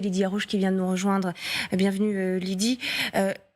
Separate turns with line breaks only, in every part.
Lydie Arouche qui vient de nous rejoindre. Bienvenue Lydie.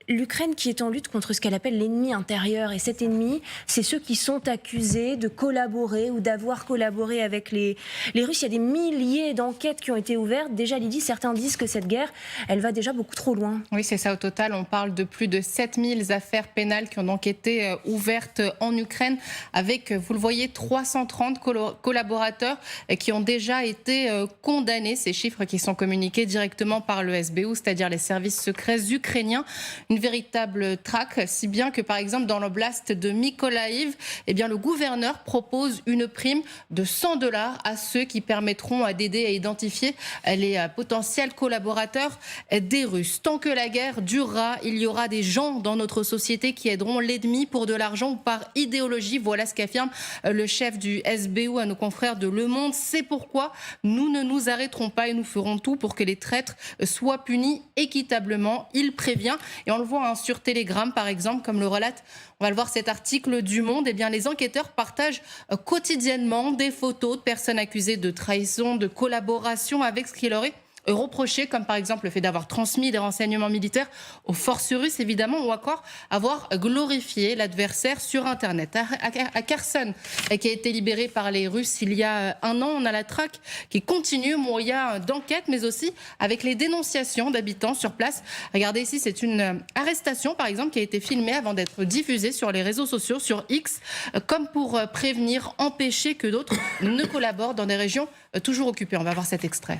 L'Ukraine qui est en lutte contre ce qu'elle appelle l'ennemi intérieur. Et cet ennemi, c'est ceux qui sont accusés de collaborer ou d'avoir collaboré avec les Russes. Il y a des milliers d'enquêtes qui ont été ouvertes. Déjà, Lydie, certains disent que cette guerre, elle va déjà beaucoup trop loin.
Oui, c'est ça. Au total, on parle de plus de 7000 affaires pénales qui ont donc été ouvertes en Ukraine avec, vous le voyez, 330 collaborateurs qui ont déjà été condamnés. Ces chiffres qui sont communiqués directement par le SBU, c'est-à-dire les services secrets ukrainiens. Une véritable traque, si bien que par exemple dans l'oblast de Mykolaïv, le gouverneur propose une prime de $100 à ceux qui permettront d'aider à identifier les potentiels collaborateurs des Russes. Tant que la guerre durera, il y aura des gens dans notre société qui aideront l'ennemi pour de l'argent ou par idéologie. Voilà ce qu'affirme le chef du SBU à nos confrères de Le Monde. C'est pourquoi nous ne nous arrêterons pas et nous ferons tout pour que les traîtres soient punis équitablement. Il prévient, et on le voit sur Telegram par exemple, comme le relate, on va le voir cet article du Monde, les enquêteurs partagent quotidiennement des photos de personnes accusées de trahison, de collaboration avec ce qui leur est reproché, comme par exemple le fait d'avoir transmis des renseignements militaires aux forces russes, évidemment, ou encore avoir glorifié l'adversaire sur Internet. À Kherson, qui a été libéré par les Russes il y a un an, on a la traque qui continue, moyen d'enquête, mais aussi avec les dénonciations d'habitants sur place. Regardez ici, c'est une arrestation, par exemple, qui a été filmée avant d'être diffusée sur les réseaux sociaux, sur X, comme pour prévenir, empêcher que d'autres ne collaborent dans des régions toujours occupées. On va voir cet extrait.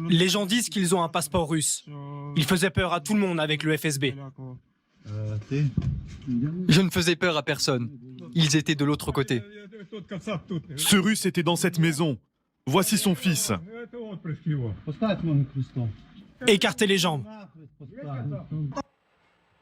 Les gens disent qu'ils ont un passeport russe. Ils faisaient peur à tout le monde avec le FSB.
Je ne faisais peur à personne. Ils étaient de l'autre côté.
Ce Russe était dans cette maison. Voici son fils.
Écartez les jambes.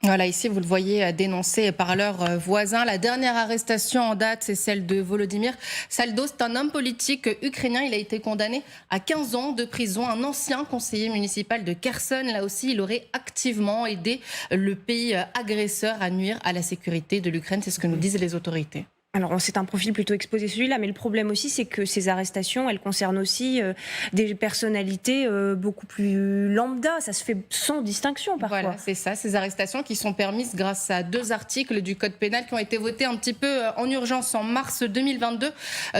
Voilà, ici, vous le voyez, dénoncé par leurs voisins. La dernière arrestation en date, c'est celle de Volodymyr Saldo. C'est un homme politique ukrainien. Il a été condamné à 15 ans de prison. Un ancien conseiller municipal de Kherson. Là aussi, il aurait activement aidé le pays agresseur à nuire à la sécurité de l'Ukraine. C'est ce que nous disent les autorités.
Alors, c'est un profil plutôt exposé celui-là, mais le problème aussi, c'est que ces arrestations, elles concernent aussi des personnalités beaucoup plus lambda. Ça se fait sans distinction parfois.
Voilà, c'est ça, ces arrestations qui sont permises grâce à 2 articles du Code pénal qui ont été votés un petit peu en urgence en mars 2022.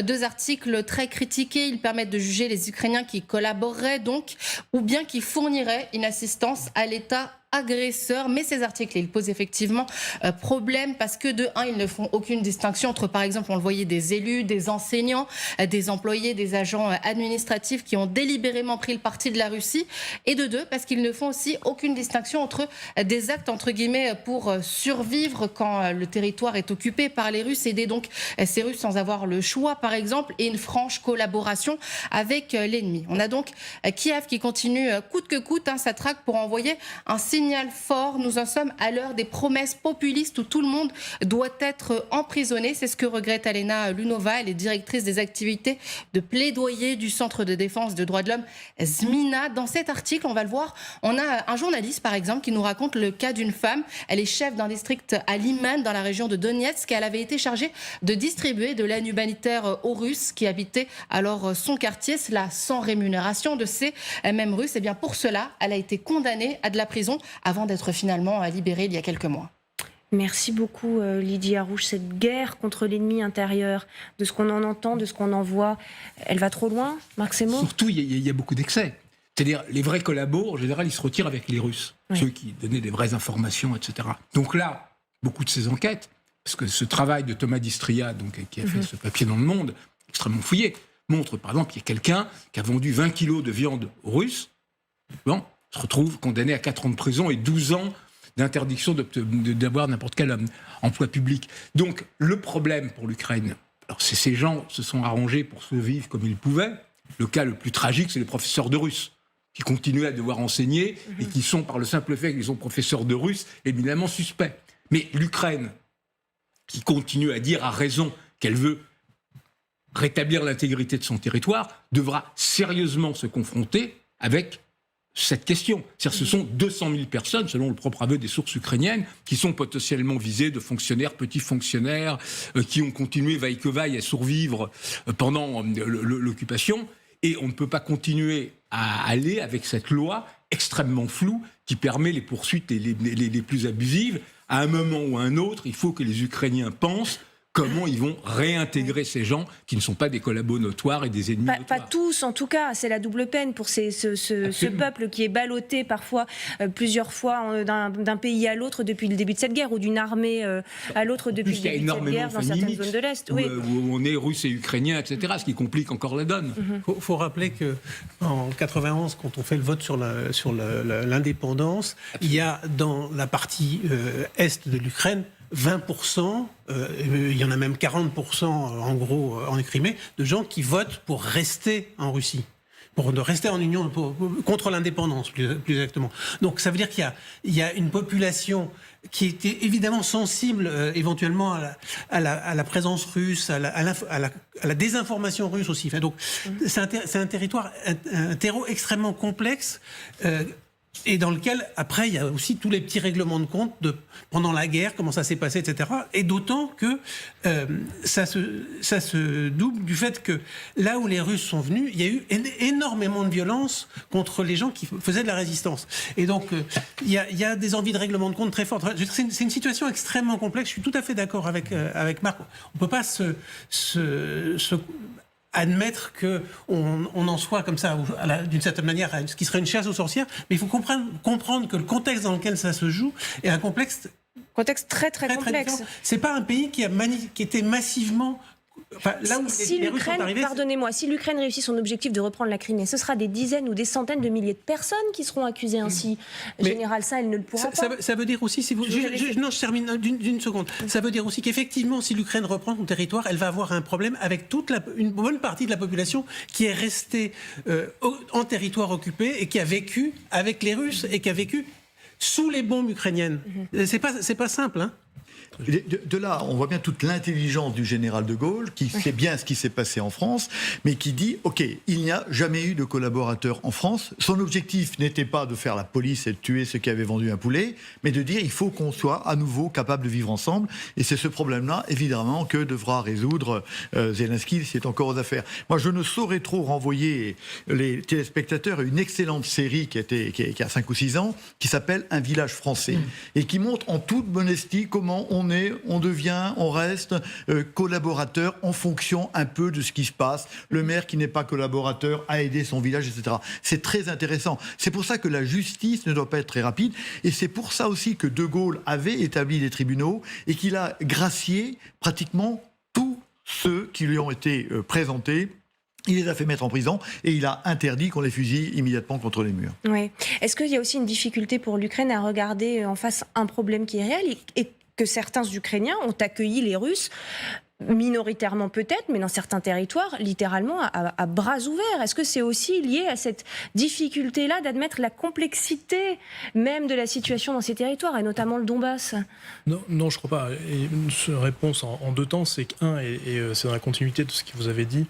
2 articles très critiqués. Ils permettent de juger les Ukrainiens qui collaboreraient donc, ou bien qui fourniraient une assistance à l'État agresseur. Mais ces articles, ils posent effectivement problème parce que de un, ils ne font aucune distinction entre, par exemple, on le voyait, des élus, des enseignants, des employés, des agents administratifs qui ont délibérément pris le parti de la Russie, et de 2, parce qu'ils ne font aussi aucune distinction entre des actes, entre guillemets, pour survivre quand le territoire est occupé par les Russes, aider donc ces Russes sans avoir le choix, par exemple, et une franche collaboration avec l'ennemi. On a donc Kiev qui continue coûte que coûte sa traque pour envoyer un signal fort. Nous en sommes à l'heure des promesses populistes où tout le monde doit être emprisonné. C'est ce que regrette Alena Lunova. Elle est directrice des activités de plaidoyer du Centre de défense des droits de l'homme Zmina. Dans cet article, on va le voir, on a un journaliste par exemple qui nous raconte le cas d'une femme. Elle est chef d'un district à Liman dans la région de Donetsk. Elle avait été chargée de distribuer de l'aide humanitaire aux Russes qui habitaient alors son quartier, cela sans rémunération de ces mêmes Russes. Et bien pour cela, elle a été condamnée à de la prison avant d'être finalement libérée il y a quelques mois.
Merci beaucoup Lydie Arouche. Cette guerre contre l'ennemi intérieur, de ce qu'on en entend, de ce qu'on en voit, elle va trop loin, Marc Semo ?
Surtout, il y a beaucoup d'excès. C'est-à-dire, les vrais collabos, en général, ils se retirent avec les Russes. Oui. Ceux qui donnaient des vraies informations, etc. Donc là, beaucoup de ces enquêtes, parce que ce travail de Thomas Distria, donc, qui a fait ce papier dans Le Monde, extrêmement fouillé, montre, par exemple, qu'il y a quelqu'un qui a vendu 20 kilos de viande aux Russes, bon, se retrouve condamné à 4 ans de prison et 12 ans d'interdiction d'avoir n'importe quel emploi public. Donc, le problème pour l'Ukraine, alors ces gens se sont arrangés pour survivre comme ils pouvaient. Le cas le plus tragique, c'est les professeurs de russe, qui continuent à devoir enseigner et qui sont, par le simple fait qu'ils sont professeurs de russe, éminemment suspects. Mais l'Ukraine, qui continue à dire à raison qu'elle veut rétablir l'intégrité de son territoire, devra sérieusement se confronter avec cette question. C'est-à-dire, ce sont 200 000 personnes, selon le propre aveu des sources ukrainiennes, qui sont potentiellement visées de fonctionnaires, petits fonctionnaires, qui ont continué vaille que vaille à survivre pendant l'occupation. Et on ne peut pas continuer à aller avec cette loi extrêmement floue qui permet les poursuites les plus abusives. À un moment ou à un autre, il faut que les Ukrainiens pensent comment ils vont réintégrer ces gens qui ne sont pas des collabos notoires et des ennemis
Pas
notoires.
tous, en tout cas, c'est la double peine pour ce peuple qui est ballotté parfois plusieurs fois d'un pays à l'autre depuis le début de cette guerre, ou d'une armée à l'autre depuis le début de cette guerre dans certaines zones de l'Est. Oui.
Où on est russe et ukrainien, etc., ce qui complique encore la donne.
Faut rappeler qu'en 91, quand on fait le vote sur l'indépendance, il y a dans la partie est de l'Ukraine 20%, il y en a même 40% en gros en Crimée, de gens qui votent pour rester en Russie, pour rester en Union, contre l'indépendance plus exactement. Donc ça veut dire qu'il y a une population qui était évidemment sensible éventuellement à la présence russe, à la désinformation russe aussi. Enfin, donc c'est un territoire, un terreau extrêmement complexe. Et dans lequel, après, il y a aussi tous les petits règlements de compte pendant la guerre, comment ça s'est passé, etc. Et d'autant que ça se double du fait que là où les Russes sont venus, il y a eu énormément de violence contre les gens qui faisaient de la résistance. Et donc, il y a des envies de règlement de compte très fortes. C'est une situation extrêmement complexe. Je suis tout à fait d'accord avec Marc. On ne peut pas admettre qu'on en soit comme ça, d'une certaine manière, ce qui serait une chasse aux sorcières, mais il faut comprendre que le contexte dans lequel ça se joue est un contexte
très complexe.
Différent. C'est pas un pays qui était massivement... Enfin, là où
si
les Russes sont arrivés,
pardonnez-moi, si l'Ukraine réussit son objectif de reprendre la Crimée, ce sera des dizaines ou des centaines de milliers de personnes qui seront accusées ainsi. Général, ça, elle ne le pourra pas.
Ça veut dire aussi, je termine d'une seconde. Ça veut dire aussi qu'effectivement, si l'Ukraine reprend son territoire, elle va avoir un problème avec une bonne partie de la population qui est restée en territoire occupé et qui a vécu avec les Russes et qui a vécu sous les bombes ukrainiennes. C'est pas simple, hein.
De là, on voit bien toute l'intelligence du général de Gaulle, qui sait bien ce qui s'est passé en France, mais qui dit, OK, il n'y a jamais eu de collaborateurs en France. Son objectif n'était pas de faire la police et de tuer ceux qui avaient vendu un poulet, mais de dire, il faut qu'on soit à nouveau capable de vivre ensemble. Et c'est ce problème-là, évidemment, que devra résoudre Zelensky, c'est encore aux affaires. Moi, je ne saurais trop renvoyer les téléspectateurs à une excellente série qui a 5 ou 6 ans, qui s'appelle Un village français, et qui montre en toute modestie comment on devient, on reste collaborateur en fonction un peu de ce qui se passe. Le maire qui n'est pas collaborateur a aidé son village, etc. C'est très intéressant. C'est pour ça que la justice ne doit pas être très rapide. Et c'est pour ça aussi que De Gaulle avait établi des tribunaux et qu'il a gracié pratiquement tous ceux qui lui ont été présentés. Il les a fait mettre en prison et il a interdit qu'on les fusille immédiatement contre les murs.
Oui. Est-ce qu'il y a aussi une difficulté pour l'Ukraine à regarder en face un problème qui est réel et que certains Ukrainiens ont accueilli les Russes, minoritairement peut-être, mais dans certains territoires, littéralement à bras ouverts. Est-ce que c'est aussi lié à cette difficulté-là d'admettre la complexité même de la situation dans ces territoires, et notamment le Donbass ?
Non, je ne crois pas. Et une réponse en deux temps, c'est qu'un, et c'est dans la continuité de ce que vous avez dit,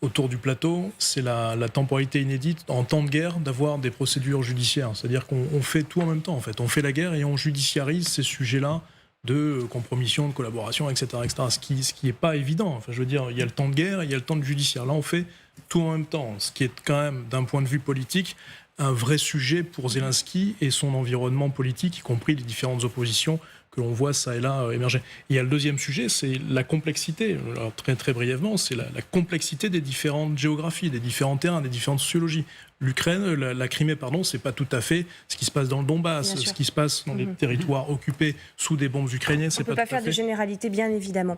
autour du plateau, c'est la temporalité inédite en temps de guerre d'avoir des procédures judiciaires. C'est-à-dire qu'on fait tout en même temps, en fait. On fait la guerre et on judiciarise ces sujets-là de compromission, de collaboration, etc. Ce qui n'est pas évident. Enfin, je veux dire, il y a le temps de guerre et il y a le temps de judiciaire. Là, on fait tout en même temps, ce qui est quand même, d'un point de vue politique, un vrai sujet pour Zelensky et son environnement politique, y compris les différentes oppositions que l'on voit ça et là émerger. Il y a le deuxième sujet, c'est la complexité. Alors, très, très brièvement, c'est la complexité des différentes géographies, des différents terrains, des différentes sociologies. L'Ukraine, la Crimée, pardon, c'est pas tout à fait ce qui se passe dans le Donbass, ce qui se passe dans les territoires occupés sous des bombes ukrainiennes.
On ne peut pas faire de généralité, bien évidemment.